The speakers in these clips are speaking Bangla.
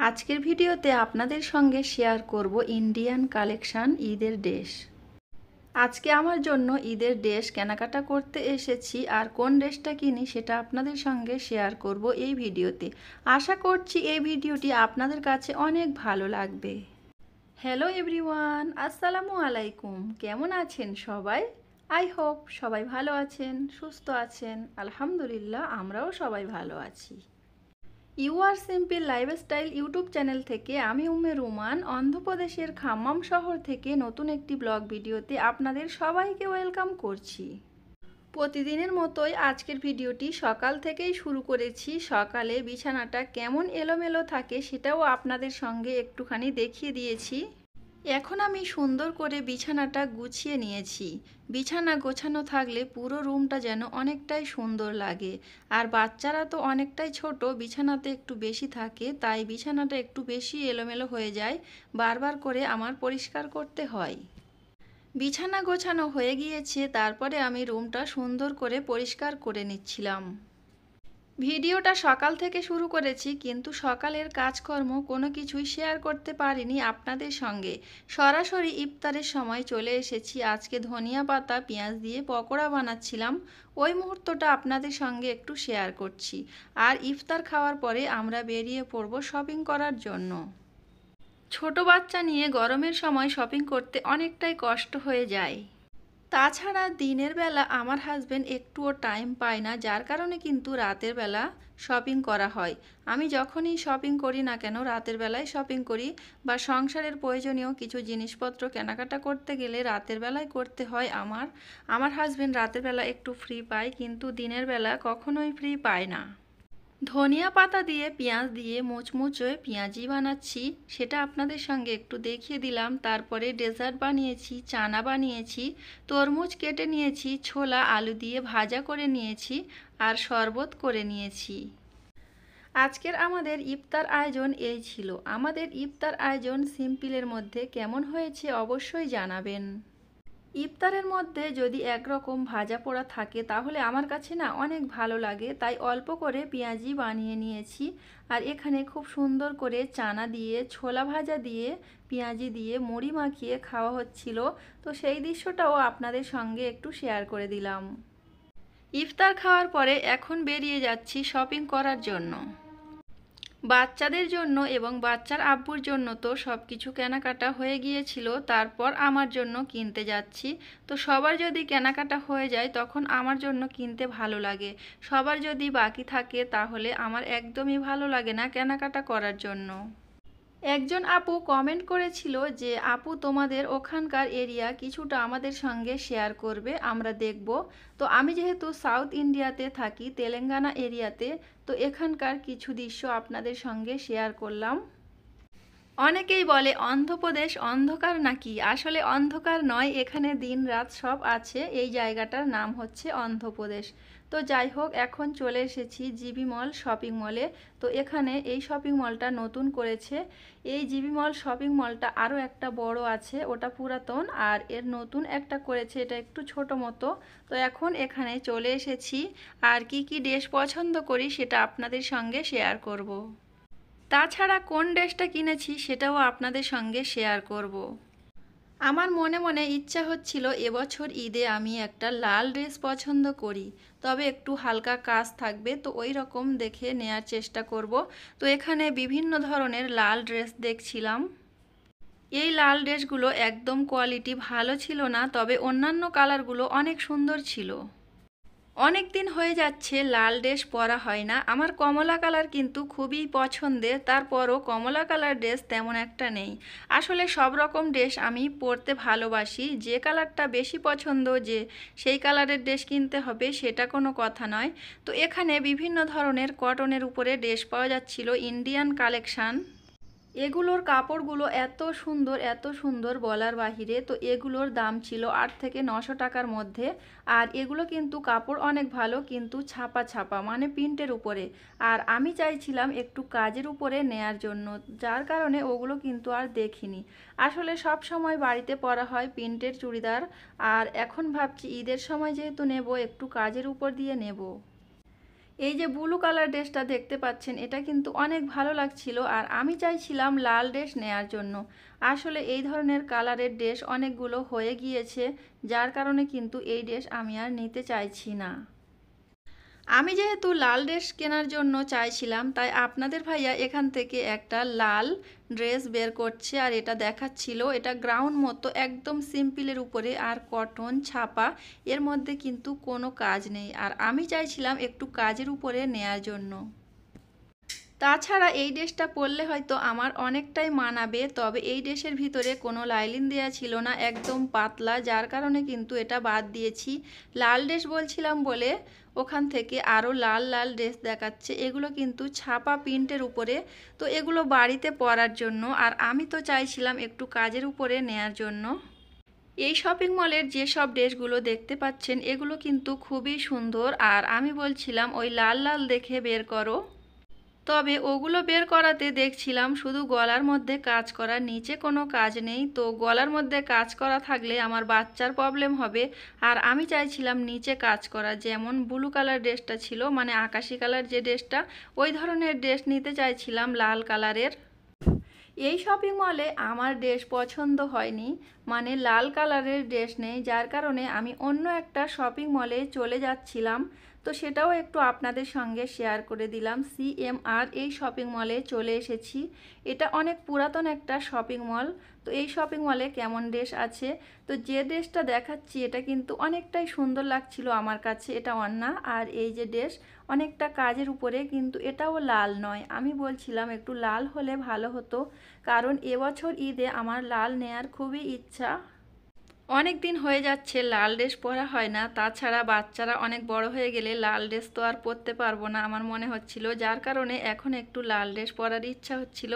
আজকের ভিডিওতে আপনাদের সঙ্গে শেয়ার করব ইন্ডিয়ান কালেকশন ঈদের ড্রেস। আজকে আমার জন্য ঈদের ড্রেস কেনাকাটা করতে এসেছি, আর কোন ড্রেসটা কিনি সেটা আপনাদের সঙ্গে শেয়ার করব এই ভিডিওতে। আশা করছি এই ভিডিওটি আপনাদের কাছে অনেক ভালো লাগবে। হ্যালো এভরিওয়ান, আসসালামু আলাইকুম। কেমন আছেন সবাই? আই হোপ সবাই ভালো আছেন, সুস্থ আছেন। আলহামদুলিল্লাহ, আমরাও সবাই ভালো আছি। You are simple lifestyle YouTube channel থেকে আমি উম্মে রুমান অন্ধ্রপ্রদেশের খাম্মাম শহর থেকে নতুন একটি ব্লগ ভিডিওতে আপনাদের সবাইকে ওয়েলকাম করছি। প্রতিদিনের মতোই আজকের ভিডিওটি সকাল থেকেই শুরু করেছি। সকালে বিছানাটা কেমন এলোমেলো থাকে সেটাও আপনাদের সঙ্গে একটুখানি দেখিয়ে দিয়েছি। এখন আমি সুন্দর করে বিছানাটা গুছিয়ে নিয়েছি। বিছানা গোছানো থাকলে পুরো রুমটা যেন অনেকটাই সুন্দর লাগে। আর বাচ্চারা তো অনেকটাই ছোট, বিছানাতে একটু বেশি থাকে, তাই বিছানাটা একটু বেশি এলোমেলো হয়ে যায়, বারবার করে আমার পরিষ্কার করতে হয়। বিছানা গোছানো হয়ে গিয়েছে, তারপরে আমি রুমটা সুন্দর করে পরিষ্কার করে নিচ্ছিলাম। ভিডিওটা সকাল থেকে শুরু করেছি, কিন্তু সকালের কাজকর্ম কোনো কিছুই শেয়ার করতে পারিনি আপনাদের সঙ্গে। সরাসরি ইফতারের সময় চলে এসেছি। আজকে ধনিয়া পাতা পেঁয়াজ দিয়ে পকোড়া বানাচ্ছিলাম, ওই মুহূর্তটা আপনাদের সঙ্গে একটু শেয়ার করছি। আর ইফতার খাওয়ার পরে আমরা বেরিয়ে পড়ব শপিং করার জন্য। ছোট বাচ্চা নিয়ে গরমের সময় শপিং করতে অনেকটাই কষ্ট হয়ে যায়। তাছাড়া দিনের বেলা আমার হাজবেন্ড একটুও টাইম পায় না, যার কারণে কিন্তু রাতের বেলা শপিং করা হয়। আমি যখনই শপিং করি না কেন রাতের বেলায় শপিং করি, বা সংসারের প্রয়োজনীয় কিছু জিনিসপত্র কেনাকাটা করতে গেলে রাতের বেলায় করতে হয়। আমার হাজবেন্ড রাতের বেলা একটু ফ্রি পায়, কিন্তু দিনের বেলা কখনোই ফ্রি পায় না। ধনিয়া পাতা দিয়ে পেঁয়াজ দিয়ে মুচমুচে পেঁয়াজি বানাচ্ছি, সেটা আপনাদের সঙ্গে একটু দেখিয়ে দিলাম। তারপরে ডেজার্ট বানিয়েছি, চানা বানিয়েছি, তরমুজ কেটে নিয়েছি, ছোলা আলু দিয়ে ভাজা করে নিয়েছি, আর শরবত করে নিয়েছি। আজকের আমাদের ইফতার আয়োজন এই ছিল। আমাদের ইফতার আয়োজন সিম্পলের মধ্যে কেমন হয়েছে অবশ্যই জানাবেন। ইফতারের মধ্যে যদি একরকম ভাজা পোড়া থাকে তাহলে আমার কাছে না অনেক ভালো লাগে, তাই অল্প করে পেঁয়াজি বানিয়ে নিয়েছি। আর এখানে খুব সুন্দর করে চানা দিয়ে, ছোলা ভাজা দিয়ে, পেঁয়াজি দিয়ে মুড়ি মাখিয়ে খাওয়া হচ্ছিল। তো সেই দৃশ্যটাও আপনাদের সঙ্গে একটু শেয়ার করে দিলাম। ইফতার খাওয়ার পরে এখন বেরিয়ে যাচ্ছি শপিং করার জন্য। বাচ্চাদের জন্য এবং বাচ্চার আব্বুর জন্য তো সব কিছু কেনাকাটা হয়ে গিয়েছিল, তারপর আমার জন্য কিনতে যাচ্ছি। তো সবার যদি কেনাকাটা হয়ে যায় তখন আমার জন্য কিনতে ভালো লাগে। সবার যদি বাকি থাকে তাহলে আমার একদমই ভালো লাগে না কেনাকাটা করার জন্য। একজন আপু কমেন্ট করেছিল যে আপু তোমাদের ওখানকার এরিয়া কিছুটা আমাদের সঙ্গে শেয়ার করবে, আমরা দেখব। তো আমি যেহেতু সাউথ ইন্ডিয়াতে থাকি, তেলেঙ্গানা এরিয়াতে, তো এখানকার কিছু দৃশ্য আপনাদের সঙ্গে শেয়ার করলাম। অনেকেই বলে অন্ধ্রপ্রদেশ অন্ধকার নাকি, আসলে অন্ধকার নয়, এখানে দিন রাত সব আছে। এই জায়গাটার নাম হচ্ছে অন্ধ্রপ্রদেশ। তো যাই হোক, এখন চলে এসেছি জিবি মল শপিং মলে। তো এখানে এই শপিং মলটা নতুন করেছে। এই জিবি মল শপিং মলটা আরও একটা বড় আছে, ওটা পুরাতন, আর এর নতুন একটা করেছে, এটা একটু ছোট মতো। তো এখন এখানে চলে এসেছি, আর কি কি ড্রেস পছন্দ করি সেটা আপনাদের সঙ্গে শেয়ার করব। তাছাড়া কোন ড্রেসটা কিনেছি সেটাও আপনাদের সঙ্গে শেয়ার করব। আমার মনে মনে ইচ্ছা হচ্ছিল এবছর ঈদে আমি একটা লাল ড্রেস পছন্দ করি, তবে একটু হালকা কাজ থাকবে, তো ওই রকম দেখে নেয়ার চেষ্টা করব। তো এখানে বিভিন্ন ধরনের লাল ড্রেস দেখছিলাম। এই লাল ড্রেসগুলো একদম কোয়ালিটি ভালো ছিল না, তবে অন্যান্য কালারগুলো অনেক সুন্দর ছিল। অনেক দিন হয়ে যাচ্ছে লাল ড্রেস পরা হয় না। আমার কমলা কালার কিন্তু খুবই পছন্দের, তারপরও কমলা কালার ড্রেস তেমন একটা নেই। আসলে সব রকম ড্রেস আমি পরতে ভালোবাসি, যে কালারটা বেশি পছন্দ যে সেই কালারের ড্রেস কিনতে হবে সেটা কোনো কথা নয়। তো এখানে বিভিন্ন ধরনের কটনের উপরে ড্রেস পাওয়া যাচ্ছিল, ইন্ডিয়ান কালেকশান। এগুলোর কাপড়গুলো এত সুন্দর বলার বাহিরে। তো এগুলোর দাম ছিল 8 থেকে 900 টাকার মধ্যে। আর এগুলো কিন্তু কাপড় অনেক ভালো, কিন্তু ছাপা ছাপা মানে প্রিন্টের উপরে। আর আমি চাইছিলাম একটু কাজের উপরে নেয়ার জন্য, যার কারণে ওগুলো কিন্তু আর দেখিনি। আসলে সব সময় বাড়িতে পরা হয় প্রিন্টের চুড়িদার, আর এখন ভাবছি ঈদের সময় যেহেতু নেব একটু কাজের উপর দিয়ে নেব। এই যে ব্লু কালার ড্রেসটা দেখতে পাচ্ছেন, এটা কিন্তু অনেক ভালো লাগছিল আর আমি চাইছিলাম লাল ড্রেস নেয়ার জন্য। আসলে এই ধরনের কালারের ড্রেস অনেকগুলো হয়ে গিয়েছে, যার কারণে কিন্তু এই ড্রেস আমি আর নিতে চাইছি না। আমি যেহেতু লাল ড্রেস কেনার জন্য চাইছিলাম, তাই আপনাদের ভাইয়া এখান থেকে একটা লাল ড্রেস বের করছে আর এটা দেখাচ্ছিল। এটা গ্রাউন্ড মতো একদম সিম্পলের উপরে আর কটন ছাপা, এর মধ্যে কিন্তু কোনো কাজ নেই। আর আমি চাইছিলাম একটু কাজের উপরে নেয়ার জন্য। তাছাড়া এই ড্রেসটা পরলে হয়তো আমার অনেকটাই মানাবে, তবে এই ড্রেসের ভিতরে কোনো লাইলিন দেওয়া ছিল না, একদম পাতলা, যার কারণে কিন্তু এটা বাদ দিয়েছি। লাল ড্রেস বলছিলাম বলে ওখান থেকে আরও লাল লাল ড্রেস দেখাচ্ছে, এগুলো কিন্তু ছাপা প্রিন্টের উপরে। তো এগুলো বাড়িতে পরার জন্য, আর আমি তো চাইছিলাম একটু কাজের উপরে নেয়ার জন্য। এই শপিং মলের যেসব ড্রেসগুলো দেখতে পাচ্ছেন এগুলো কিন্তু খুবই সুন্দর, আর আমি বলছিলাম ওই লাল লাল দেখে বের করো। তবে ওগুলো বের করাতে দেখছিলাম শুধু গলার মধ্যে কাজ করা, নিচে কোনো কাজ নেই। তো গলার মধ্যে কাজ করা থাকলে আমার বাচ্চার প্রবলেম হবে, আর আমি চাইছিলাম নিচে কাজ করা, যেমন ব্লু কালার ড্রেসটা ছিল, মানে আকাশি কালার যে ড্রেসটা, ওই ধরনের ড্রেস নিতে চাইছিলাম লাল কালারের। এই শপিং মলে আমার ড্রেস পছন্দ হয়নি, মানে লাল কালারের ড্রেস নেই, যার কারণে আমি অন্য একটা শপিং মলে চলে যাচ্ছিলাম। তো সেটাও একটু আপনাদের সঙ্গে শেয়ার করে দিলাম। CMR এই শপিং মলে চলে এসেছি। এটা অনেক পুরাতন একটা শপিং মল। তো এই শপিং মলে কেমন ড্রেস আছে, তো যে ড্রেসটা দেখাচ্ছি এটা কিন্তু অনেকটাই সুন্দর লাগছিল আমার কাছে, এটা অন্না। আর এই যে ড্রেস অনেকটা কাজের উপরে, কিন্তু এটাও লাল নয়। আমি বলছিলাম একটু লাল হলে ভালো হতো, কারণ এবছর ঈদে আমার লাল নেয়ার খুবই ইচ্ছা। অনেক দিন হয়ে যাচ্ছে লাল ড্রেস পরা হয় না, তাছাড়া বাচ্চারা অনেক বড় হয়ে গেলে লাল ড্রেস তো আর পরতে পারবো না আমার মনে হচ্ছিল, যার কারণে এখন একটু লাল ড্রেস পরার ইচ্ছা হচ্ছিল।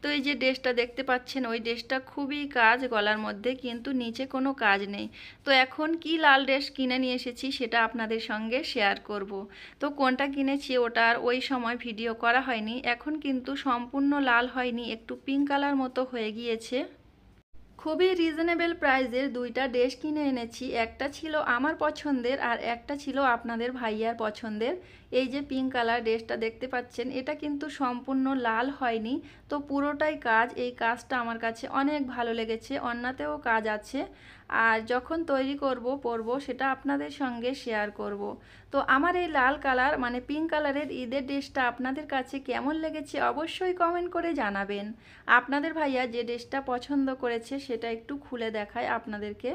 তো এই যে ড্রেসটা দেখতে পাচ্ছেন, ওই ড্রেসটা খুবই কাজ গলার মধ্যে, কিন্তু নিচে কোনো কাজ নেই। তো এখন কি লাল ড্রেস কিনে নিয়ে এসেছি সেটা আপনাদের সঙ্গে শেয়ার করব। তো কোনটা কিনেছি ওটা আর ওই সময় ভিডিও করা হয়নি। এখন কিন্তু সম্পূর্ণ লাল হয়নি, একটু পিঙ্ক কালার মতো হয়ে গিয়েছে। খুবই রিজনেবল প্রাইসের দুইটা ড্রেস কিনে এনেছি, একটা ছিল আমার পছন্দের আর একটা ছিল আপনাদের ভাইয়ার পছন্দের। এই যে পিঙ্ক কালার ড্রেসটা দেখতে পাচ্ছেন, এটা কিন্তু সম্পূর্ণ লাল হয়নি, তো পুরোটাই কাজ। এই কাজটা আমার কাছে অনেক ভালো লেগেছে, অন্যতেও কাজ আছে, আর যখন তৈরি করব পরব সেটা আপনাদের সঙ্গে শেয়ার করব। তো আমার এই লাল কালার মানে পিঙ্ক কালারের ঈদের ড্রেসটা আপনাদের কাছে কেমন লেগেছে অবশ্যই কমেন্ট করে জানাবেন। আপনাদের ভাইয়া যে ড্রেসটা পছন্দ করেছে সেটা একটু খুলে দেখায় আপনাদেরকে।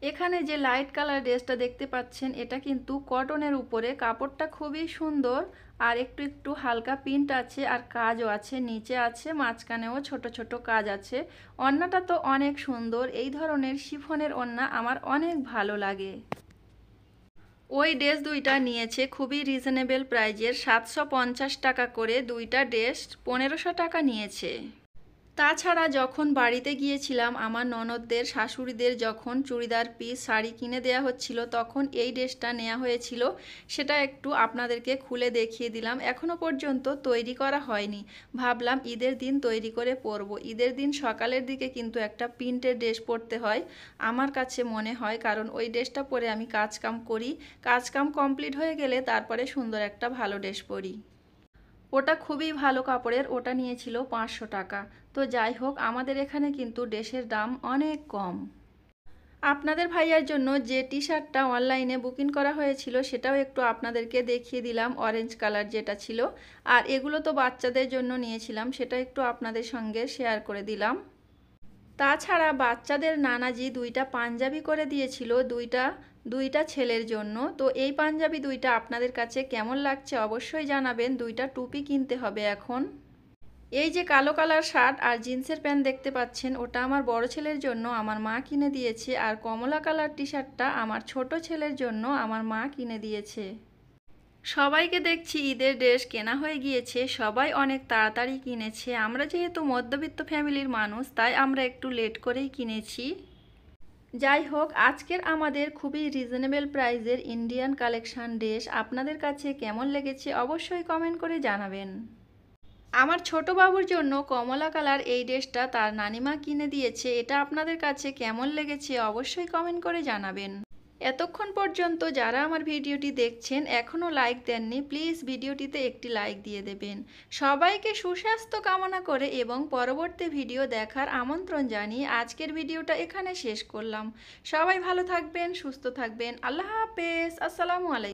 এখানে যে লাইট কালার ড্রেসটা দেখতে পাচ্ছেন এটা কিন্তু কটনের উপরে, কাপড়টা খুবই সুন্দর, আর একটু একটু হালকা প্রিন্ট আছে আর কাজও আছে, নিচে আছে, মাঝখানেও ছোট ছোট কাজ আছে। ওড়নাটা তো অনেক সুন্দর, এই ধরনের শিফনের ওড়না আমার অনেক ভালো লাগে। ওই ড্রেস দুইটা নিয়েছে খুবই রিজনেবল প্রাইজের, 750 টাকা করে, দুইটা ড্রেস 1500 টাকা নিয়েছে। তাছাড়া যখন বাড়িতে গিয়েছিলাম আমার ননদদের শাশুড়িদের যখন চুড়িদার পিস শাড়ি কিনে দেওয়া হচ্ছিল, তখন এই ড্রেসটা নেওয়া হয়েছিল, সেটা একটু আপনাদেরকে খুলে দেখিয়ে দিলাম। এখনও পর্যন্ত তৈরি করা হয়নি, ভাবলাম ঈদের দিন তৈরি করে পরব। ঈদের দিন সকালের দিকে কিন্তু একটা প্রিন্টের ড্রেস পরতে হয় আমার কাছে মনে হয়, কারণ ওই ড্রেসটা পরে আমি কাজকাম করি, কাজকাম কমপ্লিট হয়ে গেলে তারপরে সুন্দর একটা ভালো ড্রেস পরি। ওটা খুবই ভালো কাপড়ের, ওটা নিয়েছিল 500 টাকা। তো যাই হোক, আমাদের এখানে কিন্তু ড্রেসের দাম অনেক কম। আপনাদের ভাইয়ার জন্য যে টি শার্টটা অনলাইনে বুকিং করা হয়েছিল সেটাও একটু আপনাদেরকে দেখিয়ে দিলাম, অরেঞ্জ কালার যেটা ছিল। আর এগুলো তো বাচ্চাদের জন্য নিয়েছিলাম, সেটা একটু আপনাদের সঙ্গে শেয়ার করে দিলাম। তাছাড়া বাচ্চাদের নানাজি দুইটা পাঞ্জাবি করে দিয়েছিল, দুইটা ছেলের জন্য। তো এই পাঞ্জাবি দুইটা আপনাদের কাছে কেমন লাগছে অবশ্যই জানাবেন। দুইটা টুপি কিনতে হবে এখন। এই যে কালো কালার শার্ট আর জিন্সের প্যান্ট দেখতে পাচ্ছেন, ওটা আমার বড় ছেলের জন্য আমার মা কিনে দিয়েছে, আর কমলা কালার টি শার্টটা আমার ছোট ছেলের জন্য আমার মা কিনে দিয়েছে। সবাইকে দেখছি ঈদের ড্রেস কেনা হয়ে গিয়েছে, সবাই অনেক তাড়াতাড়ি কিনেছে। আমরা যেহেতু মধ্যবিত্ত ফ্যামিলির মানুষ, তাই আমরা একটু লেট করেই কিনেছি। যাই হোক, আজকের আমাদের খুবই রিজনেবল প্রাইসের ইন্ডিয়ান কালেকশন ড্রেস আপনাদের কাছে কেমন লেগেছে অবশ্যই কমেন্ট করে জানাবেন। আমার ছোট বাবুর জন্য কমলা কালার এই ড্রেসটা তার নানিমা কিনে দিয়েছে, এটা আপনাদের কাছে কেমন লেগেছে অবশ্যই কমেন্ট করে জানাবেন। এতক্ষণ পর্যন্ত যারা আমার ভিডিওটি দেখছেন এখনও লাইক দেননি, প্লিজ ভিডিওটিতে একটি লাইক দিয়ে দেবেন। সবাইকে সুস্বাস্থ্য কামনা করে এবং পরবর্তী ভিডিও দেখার আমন্ত্রণ জানিয়ে আজকের ভিডিওটা এখানে শেষ করলাম। সবাই ভালো থাকবেন, সুস্থ থাকবেন। আল্লাহ হাফেজ। আসসালামু আলাইকুম।